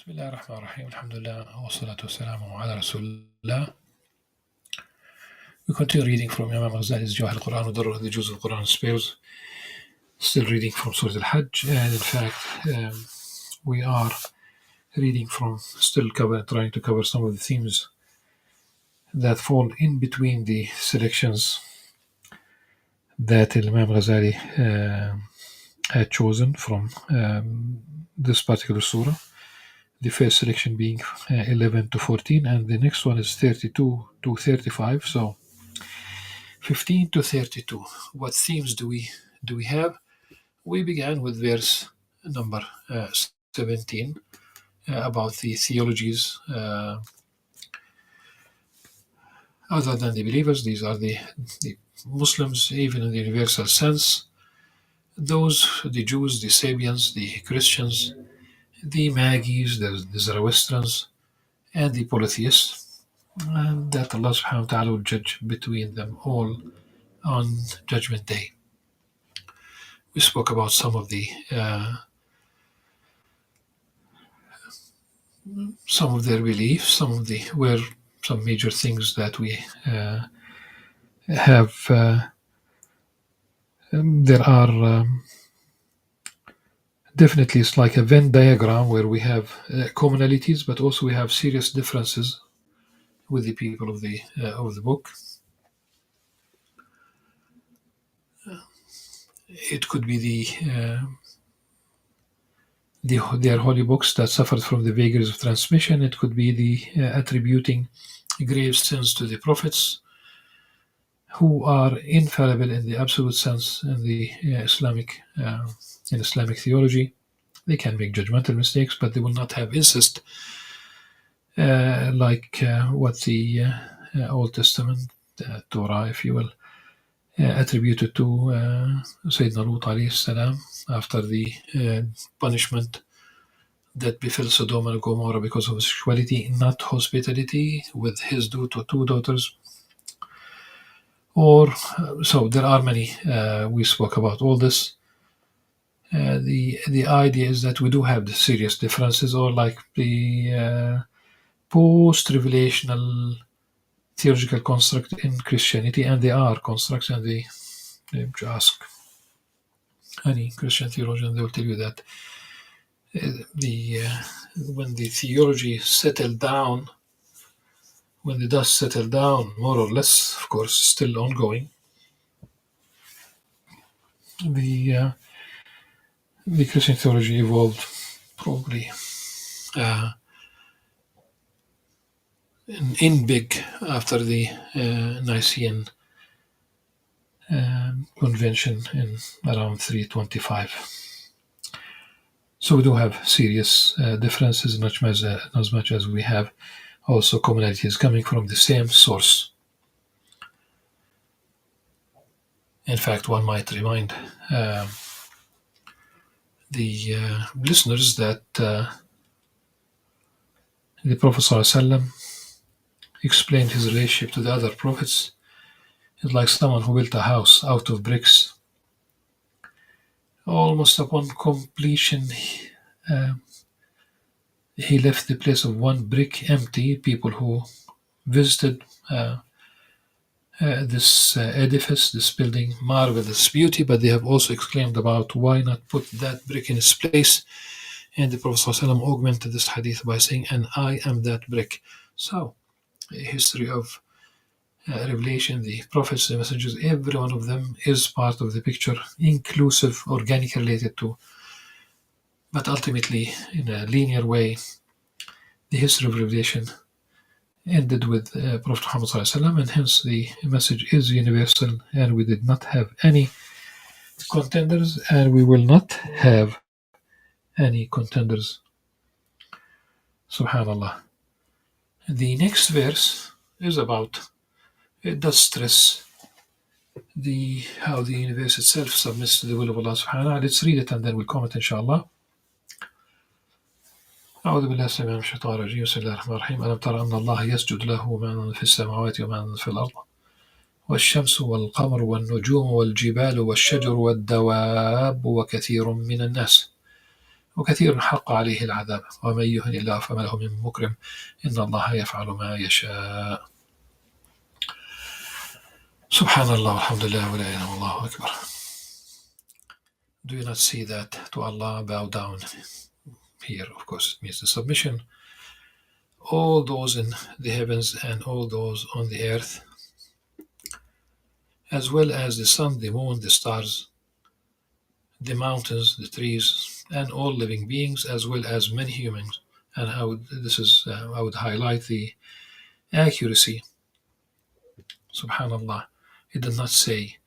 بسم الله الرحمن الرحيم الحمد لله والصلاة والسلام على رسول الله. We continue reading from Imam Al-Ghazali's Jawahir al-Qur'an with the Juz al-Qur'an spares. Still reading from Surah Al-Hajj, and in fact we are reading from trying to cover some of the themes that fall in between the selections that Imam Ghazali had chosen from this particular surah. The first selection being 11 to 14, and the next one is 32 to 35. So 15 to 32. What themes do we have? We began with verse number 17 about the theologies other than the believers. These are the Muslims, even in the universal sense. The Jews, the Sabians, the Christians, the Magis, the Zoroastrians, and the polytheists, and that Allah subhanahu wa ta'ala will judge between them all on Judgment Day. We spoke about some of their beliefs, some major things that we have. There are definitely, it's like a Venn diagram where we have commonalities, but also we have serious differences with the people of the book. It could be their holy books that suffered from the vagaries of transmission. It could be the attributing grave sins to the prophets, who are infallible in the absolute sense in the Islamic theology. They can make judgmental mistakes, but they will not have incest like what the Old Testament, Torah, if you will, attributed to Sayyidina Lut alayhi salam after the punishment that befell Sodom and Gomorrah because of sexuality, not hospitality, with his two daughters. So there are many. We spoke about all this. The idea is that we do have the serious differences, or like the post-revelational theological construct in Christianity, and they are constructs, and they ask any Christian theologian, they will tell you that when the theology settled down, when the dust settled down, more or less, of course, still ongoing, the Christian theology evolved probably in big after the Nicene Convention in around 325. So we do have serious differences, as much as we have also commonalities coming from the same source. In fact, one might remind the listeners that the Prophet ﷺ explained his relationship to the other prophets. It's like someone who built a house out of bricks. Almost upon completion, he left the place of one brick empty. People who visited this edifice, this building, marveled at its beauty, but they have also exclaimed about why not put that brick in its place. And the Prophet ﷺ augmented this hadith by saying, "And I am that brick." So, a history of revelation, the prophets, the messengers, every one of them is part of the picture, inclusive, organic, related to, but ultimately, in a linear way, the history of revelation ended with Prophet Muhammad ﷺ, and hence the message is universal, and we did not have any contenders, and we will not have any contenders. Subhanallah. The next verse is about, it does stress how the universe itself submits to the will of Allah subhanahu wa ta'ala. Let's read it and then we'll comment inshallah. أعوذ بالله السميع من الشيطان الرجيم بسم الله الرحمن الرحيم ألم تر أن الله يسجد له من في السماوات ومن في الأرض والشمس والقمر والنجوم والجبال والشجر والدواب وكثير من الناس وكثير حق عليه العذاب ومن يهن الله فما له من مكرم إن الله يفعل ما يشاء. Subhanallah, alhamdulillah, wa la ilaha illallah, Allahu Akbar. Do you not see that to Allah bow down? Here, of course, it means the submission. All those in the heavens and all those on the earth, as well as the sun, the moon, the stars, the mountains, the trees, and all living beings, as well as many humans. And I would highlight the accuracy. Subhanallah. It does not say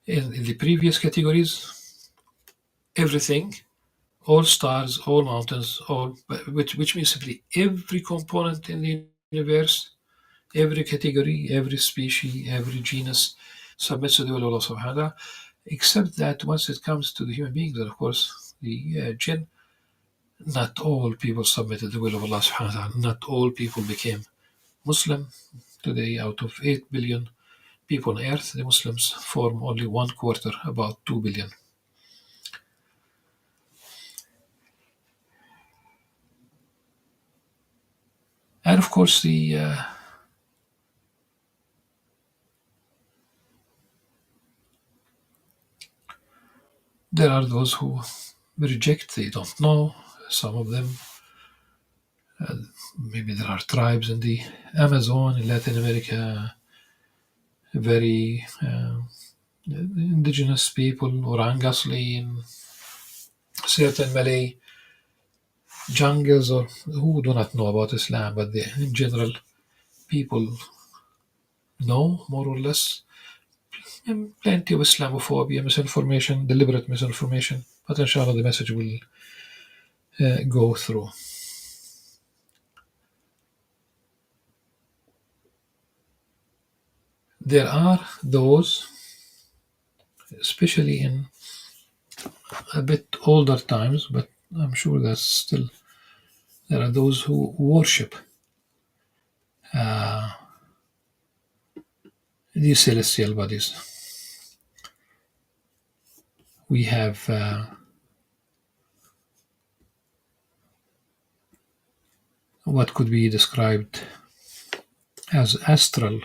in the previous categories everything, all stars, all mountains, which means simply every component in the universe, every category, every species, every genus submits to the will of Allah subhanahu wa ta'ala, except that once it comes to the human beings, and of course the jinn, not all people submitted to the will of Allah subhanahu wa ta'ala. Not all people became Muslim. Today, out of 8 billion people on earth, the Muslims form only 1/4, about 2 billion. And of course, there are those who reject, they don't know. Some of them, maybe there are tribes in the Amazon, in Latin America, very indigenous people, Orangasli, in certain Malay jungles, or who do not know about Islam, but in general, people know more or less. And plenty of Islamophobia, misinformation, deliberate misinformation, but inshallah the message will go through. There are those, especially in a bit older times, but I'm sure that still there are those who worship these celestial bodies. We have what could be described as astral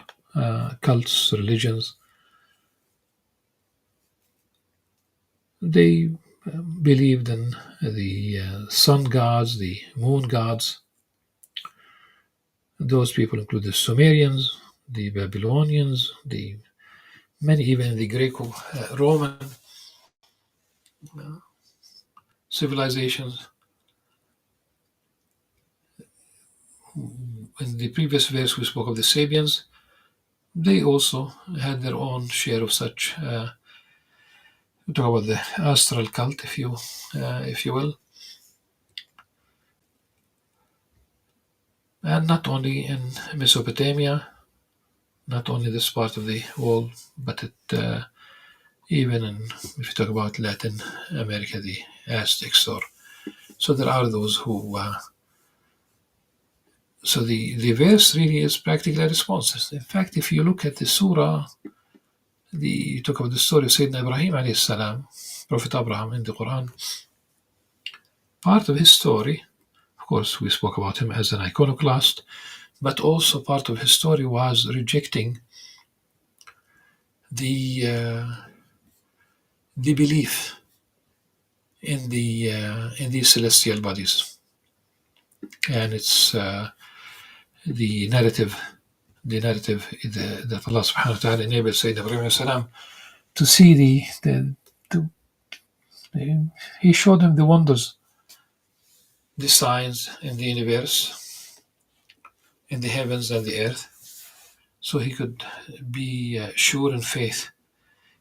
cults, religions. They believed in the sun gods, the moon gods. Those people include the Sumerians, the Babylonians, many even the Greco-Roman civilizations. In the previous verse, we spoke of the Sabians. They also had their own share of such. We talk about the astral cult, if you will, and not only in Mesopotamia, not only this part of the world, but even if you talk about Latin America, the Aztecs, so there are those who. So the verse really is practically a response. In fact, if you look at the surah, you talk about the story of Sayyidina Ibrahim alayhi salam, Prophet Abraham in the Qur'an. Part of his story, of course, we spoke about him as an iconoclast, but also part of his story was rejecting the belief in these celestial bodies, and it's the narrative that Allah subhanahu wa ta'ala enabled Sayyidina Ibrahim salam to see he showed him the wonders, the signs in the universe, in the heavens and the earth, so he could be sure in faith.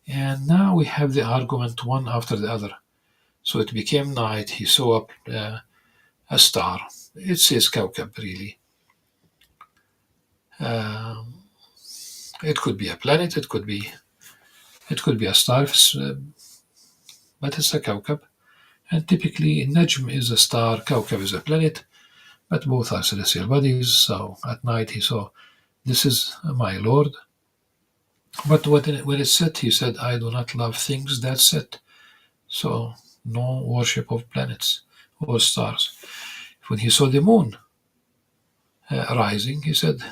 And now we have the argument one after the other. So it became night, he saw up a star. It says Kawkab, really. It could be a planet, it could be a star, but it's a Kawkab. And typically, Najm is a star, Kawkab is a planet, but both are celestial bodies. So at night he saw, this is my Lord. But when it set, he said, I do not love things that set. So no worship of planets. or stars. When he saw the moon rising, he said,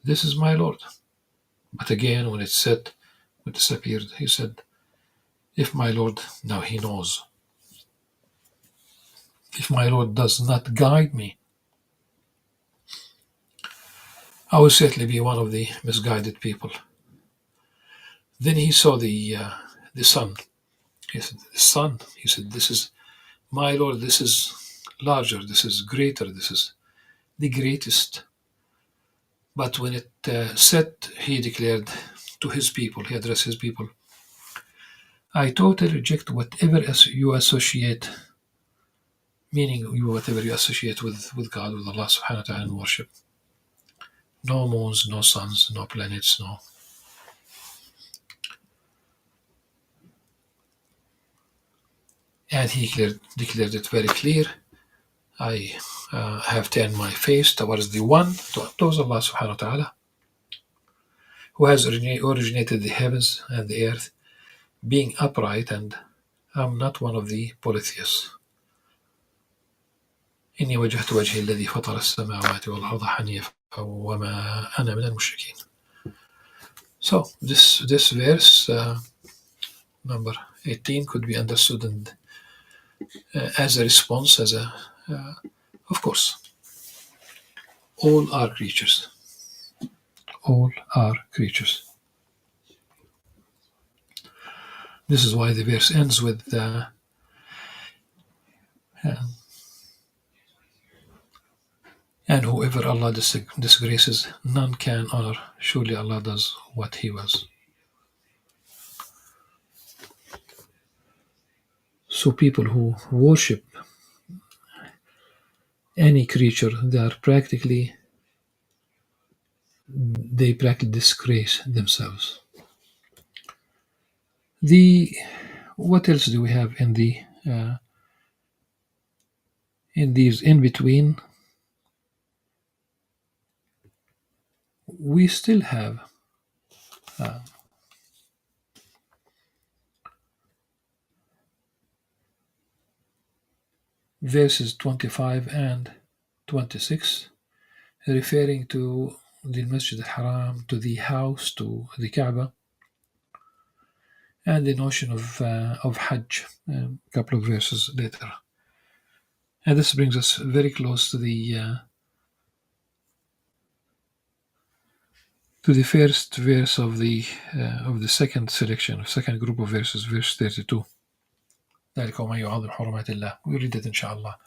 "This is my Lord." But again, when it set, it disappeared, he said, "If my Lord," now he knows, "if my Lord does not guide me, I will certainly be one of the misguided people." Then he saw the sun. He said, "The sun." He said, "This is my Lord. This is larger. This is greater. This is the greatest." But when it set, he declared to his people, he addressed his people, "I totally reject whatever you associate, meaning whatever you associate with God, with Allah subhanahu wa ta'ala in worship. No moons, no suns, no planets, no." And he declared it very clear. "I have turned my face towards the one, towards Allah subhanahu wa ta'ala, who has originated the heavens and the earth, being upright, and I'm not one of the polytheists. إني وجهت وجهي الذي فطر السماوات والأرض حنيفا وما أنا من المشركين." So this verse, number 18, could be understood as a response, of course, all are creatures. All are creatures. This is why the verse ends with "and whoever Allah disgraces, none can honor. Surely Allah does what He wills." So people who worship any creature, they practically disgrace themselves. What else do we have in these in between? We still have verses 25 and 26, referring to the Masjid al-Haram, to the house, to the Kaaba, and the notion of Hajj, a couple of verses later. And this brings us very close to the first verse of the second selection, second group of verses, verse 32. ذلك ومن يعظم حرمات الله. We read it inshallah.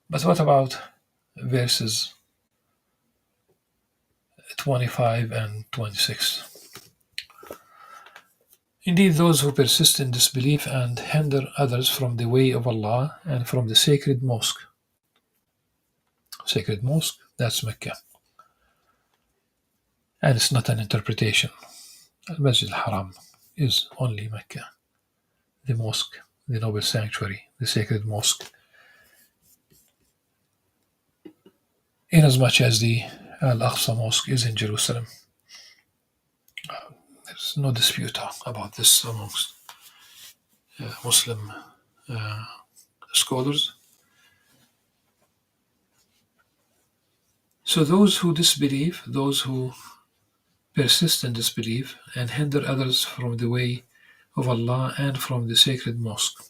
But what about verses 25 and 26? "Indeed, those who persist in disbelief and hinder others from the way of Allah and from the sacred mosque." Sacred mosque, that's Mecca. And it's not an interpretation. Al-Masjid al-Haram is only Mecca. The mosque, the noble sanctuary, the sacred mosque. Inasmuch as the Al-Aqsa Mosque is in Jerusalem. There's no dispute about this amongst Muslim scholars. So those who disbelieve, those who persist in disbelief and hinder others from the way of Allah and from the sacred mosque,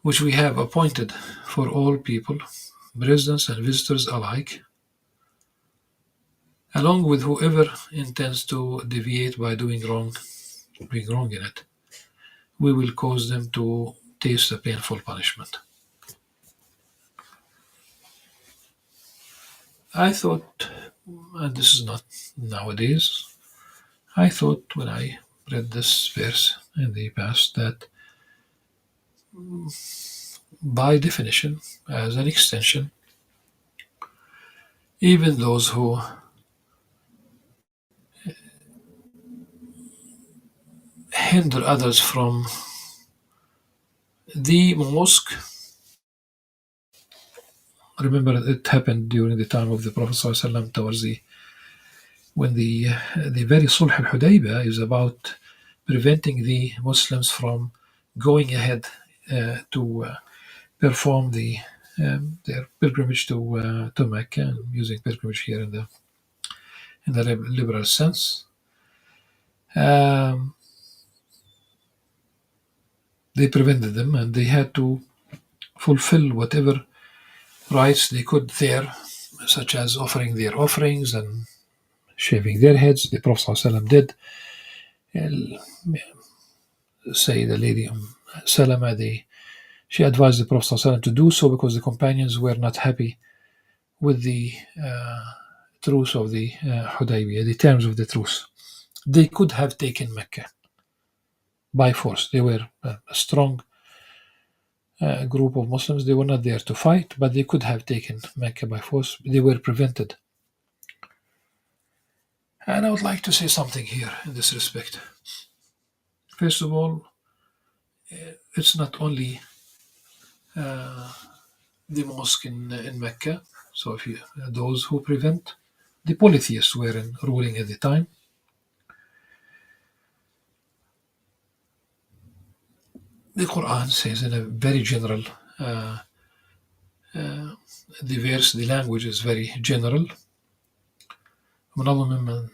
which we have appointed for all people, residents and visitors alike, along with whoever intends to deviate by doing wrong in it, we will cause them to taste a painful punishment. I thought, and this is not nowadays, I thought when I read this verse in the past that by definition, as an extension, even those who hinder others from the mosque. Remember, it happened during the time of the Prophet ﷺ, towards when the very Sulh al-Hudaybiyah is about preventing the Muslims from going ahead to perform their pilgrimage to Mecca. And using pilgrimage here in the liberal sense. Um, they prevented them, and they had to fulfill whatever rites they could there, such as offering their offerings and shaving their heads. The Prophet ﷺ did. Say the lady Salama, she advised the Prophet ﷺ to do so because the companions were not happy with the truce of the Hudaybiyah, the terms of the truce. They could have taken Mecca by force. They were a strong group of Muslims. They were not there to fight, but they could have taken Mecca by force. They were prevented. And I would like to say something here in this respect. First of all, it's not only the mosque in Mecca. So if those who prevent, the polytheists were ruling at the time. The Qur'an says in a very general, the language is very general. منظم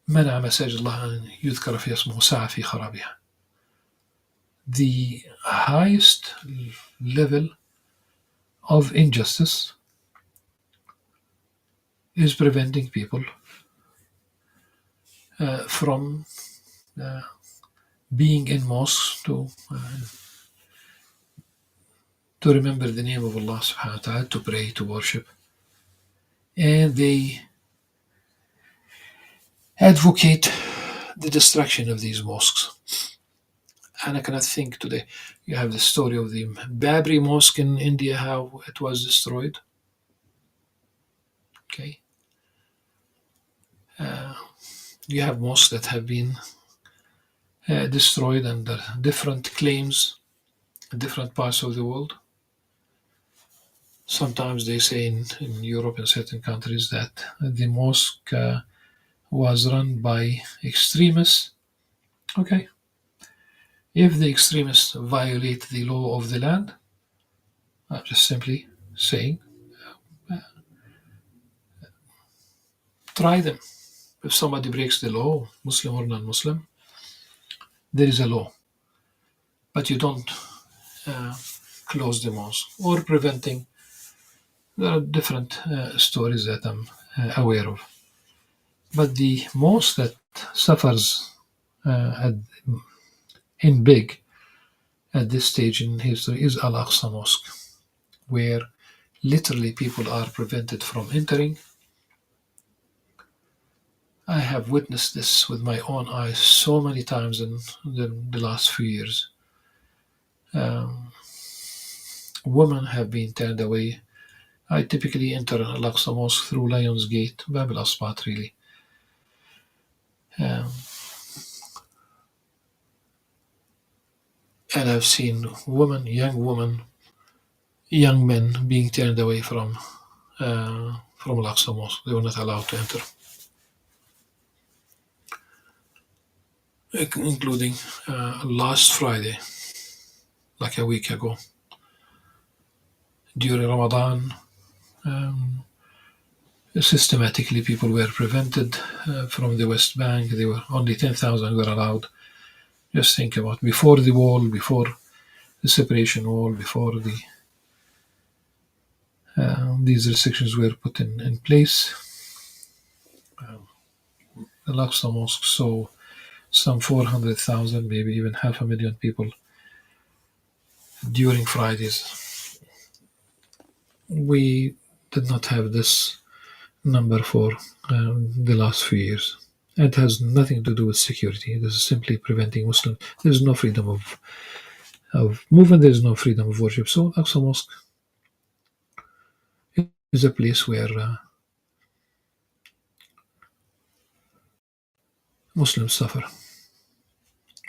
منع مساجد الله أن يذكر في اسمه سعى في خرابها. The highest level of injustice is preventing people from being in mosques to remember the name of Allah subhanahu wa ta'ala, to pray, to worship. And they advocate the destruction of these mosques. And I cannot think today. You have the story of the Babri Mosque in India, how it was destroyed. Okay. You have mosques that have been destroyed under different claims in different parts of the world. Sometimes they say in Europe and certain countries that the mosque was run by extremists. Okay. If the extremists violate the law of the land, I'm just simply saying, try them. If somebody breaks the law, Muslim or non-Muslim, there is a law. But you don't close the mosque or preventing. There are different stories that I'm aware of. But the mosque that suffers in big at this stage in history is Al-Aqsa Mosque, where literally people are prevented from entering. I have witnessed this with my own eyes so many times in the last few years. Women have been turned away. I typically enter Al-Aqsa Mosque through Lion's Gate, Bab al-Asbat really. And I've seen young men being turned away from Al-Aqsa Mosque. They were not allowed to enter. Including last Friday, like a week ago, during Ramadan, systematically people were prevented from the West Bank. They were only 10,000 were allowed. Just think about before the wall, before the separation wall, before these restrictions were put in place. Al-Aqsa Mosque saw some 400,000, maybe even 500,000 people during Fridays. We did not have this number for the last few years. It has nothing to do with security. This is simply preventing Muslims. There's no freedom of movement. There's no freedom of worship. So Al-Aqsa Mosque is a place where Muslims suffer.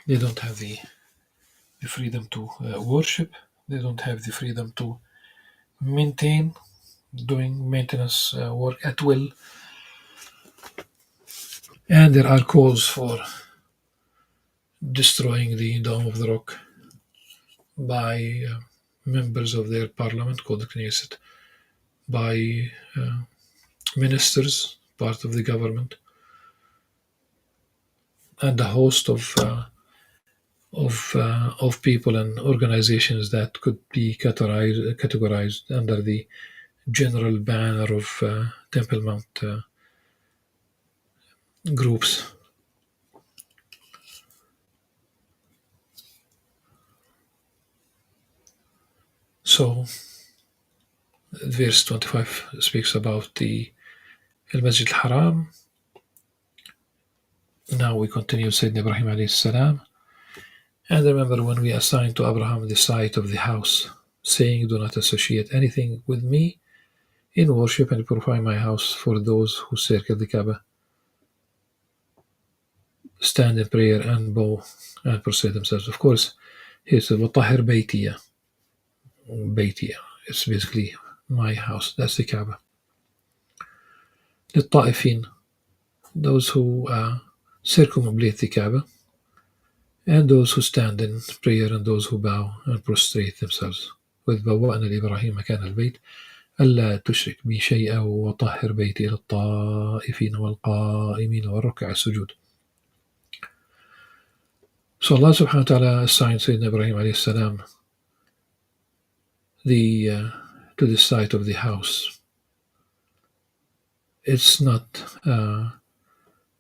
They don't have the freedom to worship. They don't have the freedom to maintain, doing maintenance work at will. And there are calls for destroying the Dome of the Rock by members of their parliament called the Knesset, by ministers, part of the government, and a host of people and organizations that could be categorized under the general banner of Temple Mount groups. So, verse 25 speaks about the Al-Masjid al-Haram. Now we continue Sayyidina Ibrahim alayhi salam. And remember when we assigned to Abraham the site of the house, saying, "Do not associate anything with me in worship and purify my house for those who circle the Kaaba, stand in prayer and bow and prostrate themselves." Of course, he said, وَطَهِرْ بَيْتِيَ. Baytiya. It's basically my house. That's the Kaaba. للطائفين, those who circumambulate the Kaaba, and those who stand in prayer and those who bow and prostrate themselves. وإذ بوأنا لإبراهيم مكان البيت ألا تشرك بي شيئا وطهر بيتي للطائفين والقائمين والركع السجود. So Allah subhanahu wa ta'ala assigned Sayyidina Ibrahim alayhi salam to the site of the house. It's not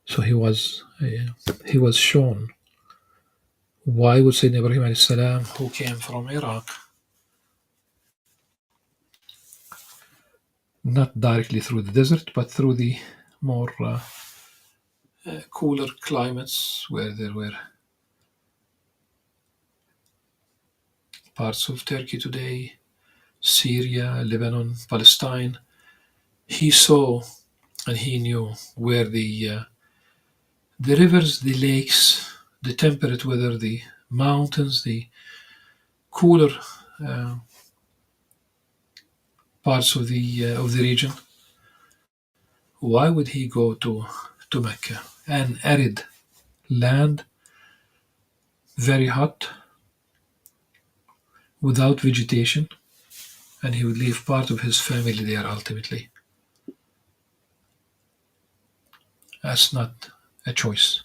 so he was shown. Why would Sayyidina Ibrahim alayhi salam, who came from Iraq, not directly through the desert, but through the more cooler climates where there were parts of Turkey today, Syria, Lebanon, Palestine, he saw and he knew where the rivers, the lakes, the temperate weather, the mountains, the cooler parts of the region. Why would he go to Mecca? An arid land, very hot, without vegetation, and he would leave part of his family there ultimately. That's not a choice.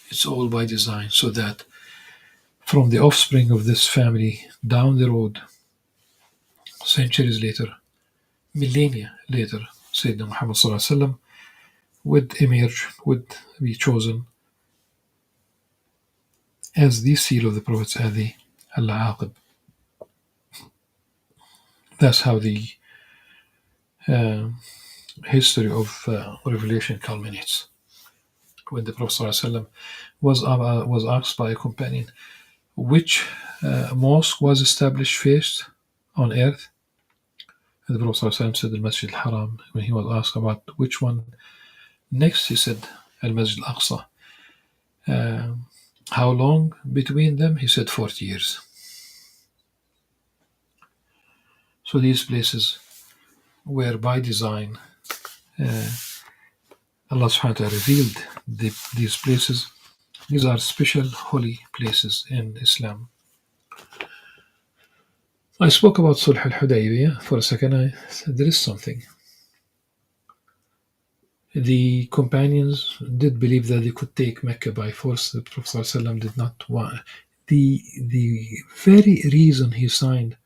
It's all by design, so that from the offspring of this family down the road, centuries later, millennia later, Sayyidina Muhammad sallallahu alaihi wasallam would emerge, would be chosen as the seal of the prophets, as the Al-Aqib. That's how the history of revelation culminates. When the Prophet ﷺ was asked by a companion, which mosque was established first on earth? And the Prophet ﷺ said, Al-Masjid al-Haram. When he was asked about which one next, he said, Al-Masjid al-Aqsa. How long between them? He said 40 years. So these places were by design. Allah subhanahu wa ta'ala revealed these places. These are special holy places in Islam. I spoke about Sulh al-Hudaybiyah for a second. I said there is something. The companions did believe that they could take Mecca by force. The Prophet ﷺ did not want. The very reason he signed,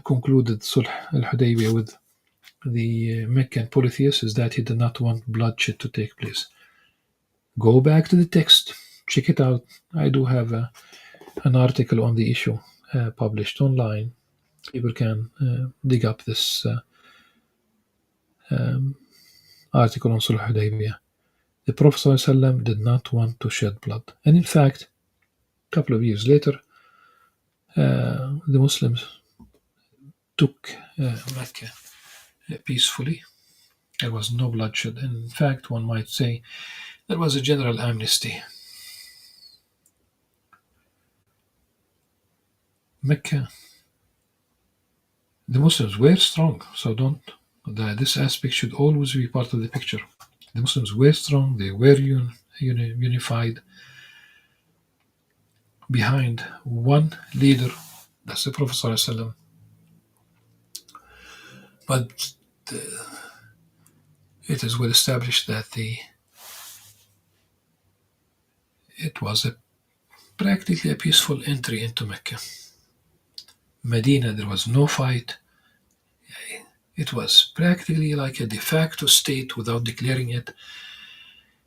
concluded Sulh al-Hudaybiyah with the Meccan polytheists is that he did not want bloodshed to take place. Go back to the text, check it out. I do have an article on the issue published online. People can dig up this article on Sulh al-Hudaybiyah. The Prophet ﷺ did not want to shed blood. And in fact, a couple of years later, the Muslims took Mecca peacefully. There was no bloodshed. In fact, one might say there was a general amnesty. Mecca, the Muslims were strong, so this aspect should always be part of the picture. The Muslims were strong, they were unified, behind one leader, that's the Prophet ﷺ. But it is well established that it was practically a peaceful entry into Mecca. Medina, there was no fight. It was practically like a de facto state without declaring it.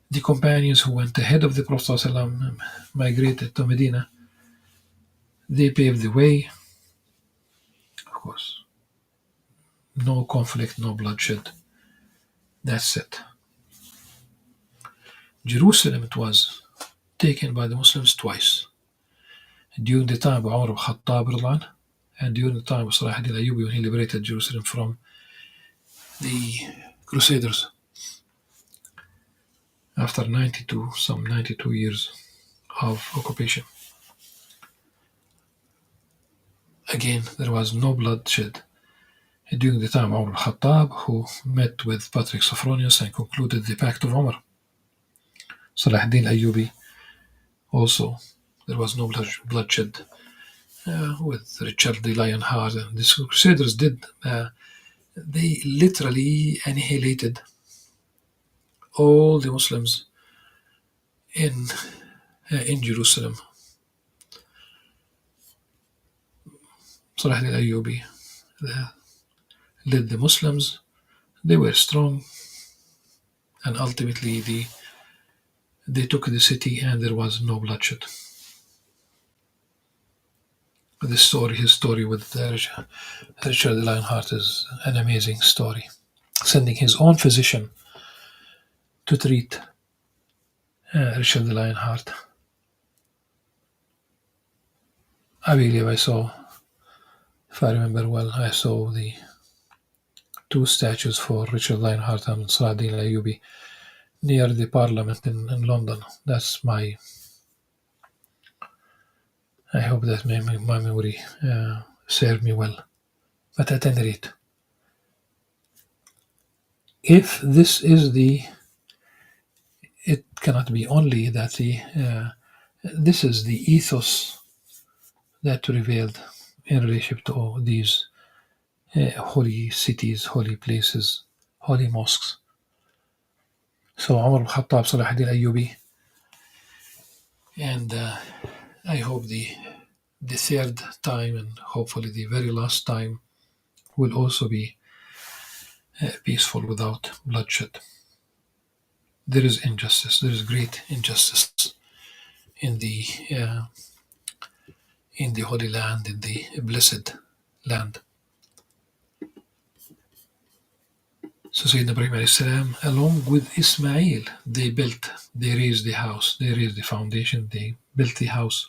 The companions who went ahead of the Prophet ﷺ migrated to Medina. They paved the way. Of course, no conflict, no bloodshed. That's it. Jerusalem, it was taken by the Muslims twice. During the time of Umar ibn Khattab and during the time of Salah ad-Din Ayyubi when he liberated Jerusalem from the Crusaders after some 92 years of occupation. Again, there was no bloodshed during the time of Umar ibn Khattab, who met with Patrick Sophronius and concluded the Pact of Umar. Salah ad-Din Ayyubi also, there was no bloodshed with Richard the Lionheart. And the Crusaders they literally annihilated all the Muslims in Jerusalem. Salah ad-Din Ayyubi led the Muslims. They were strong, and ultimately they took the city, and there was no bloodshed. His story with Richard the Lionheart is an amazing story. Sending his own physician to treat Richard the Lionheart. I believe if I remember well, I saw the two statues for Richard Lionheart and Salah ad-Din Ayyubi near the Parliament in London. That's I hope that my memory served me well. But at any rate, if this is it cannot be only that this is the ethos that prevailed in relationship to these holy cities, holy places, holy mosques. So Umar ibn Khattab, Salah ad-Din Ayyubi, and I hope the third time and hopefully the very last time will also be peaceful without bloodshed. There is injustice. There is great injustice in the Holy Land, in the blessed land. So Sayyidina Ibrahim alayhi salam, along with Ismail, they raised the house, they raised the foundation, they built the house.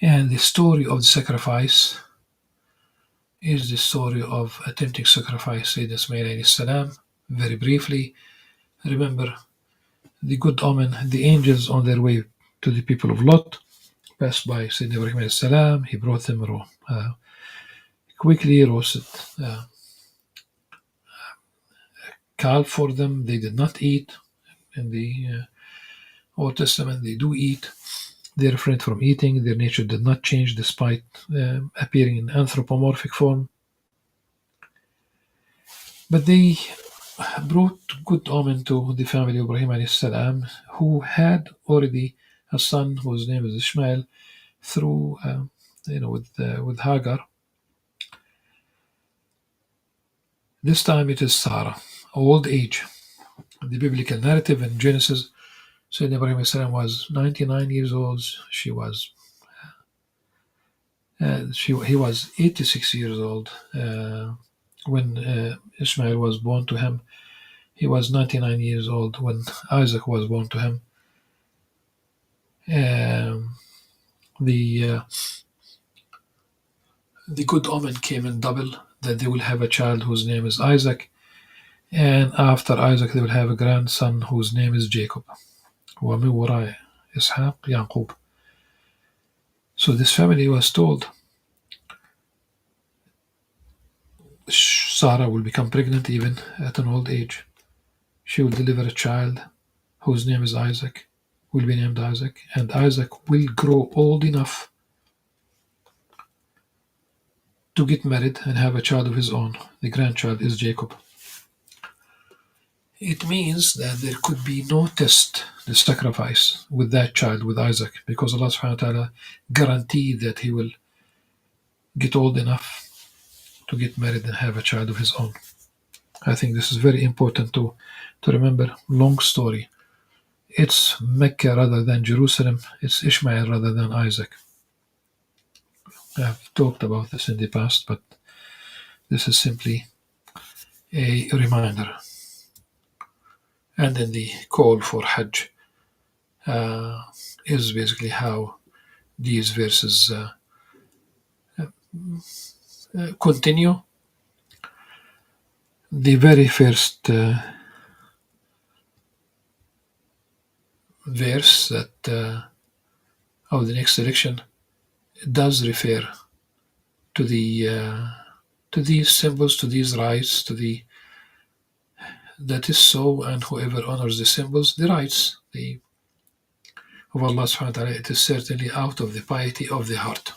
And the story of the sacrifice is the story of attempting to sacrifice Sayyidina Ismail alayhi salam. Very briefly, remember the good omen, the angels on their way to the people of Lot passed by Sayyidina Ibrahim alayhi salam. He brought them quickly roasted calf for them. They did not eat. In the Old Testament, they do eat. They refrained from eating. Their nature did not change despite appearing in anthropomorphic form. But they brought good omen to the family of Ibrahim alayhi salam, who had already a son whose name is Ishmael through, with Hagar. This time it is Sarah, old age. The biblical narrative in Genesis, Sayyidina Ibrahim alayhi salam was 99 years old. He was 86 years old when Ishmael was born to him. He was 99 years old when Isaac was born to him. The good omen came in double, that they will have a child whose name is Isaac, and after Isaac they will have a grandson whose name is Jacob. ومن وراء إسحاق يعقوب. So this family was told Sarah will become pregnant even at an old age. She will deliver a child whose name is Isaac. will be named Isaac, and Isaac will grow old enough to get married and have a child of his own. The grandchild is Jacob. It means that there could be no test, the sacrifice, with that child, with Isaac, because Allah subhanahu wa ta'ala guaranteed that he will get old enough to get married and have a child of his own. I think this is very important to remember. Long story. It's Mecca rather than Jerusalem. It's Ishmael rather than Isaac. I've talked about this in the past, but this is simply a reminder. And then the call for Hajj is basically how these verses continue. The very first verse that of the next selection does refer to these symbols, to these rites, that is so, and whoever honors the symbols, the rites of Allah subhanahu wa ta'ala, it is certainly out of the piety of the heart.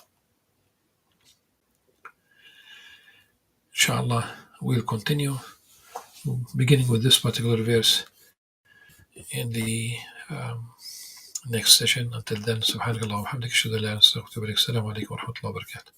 Inshallah, we'll continue, beginning with this particular verse in the next session. Until then, subhanakallah wa bihamdika, ashhadu an la ilaha illa anta, astaghfiruka wa atubu ilaik. Assalamu alaikum wa rahmatullahi wa barakatuh.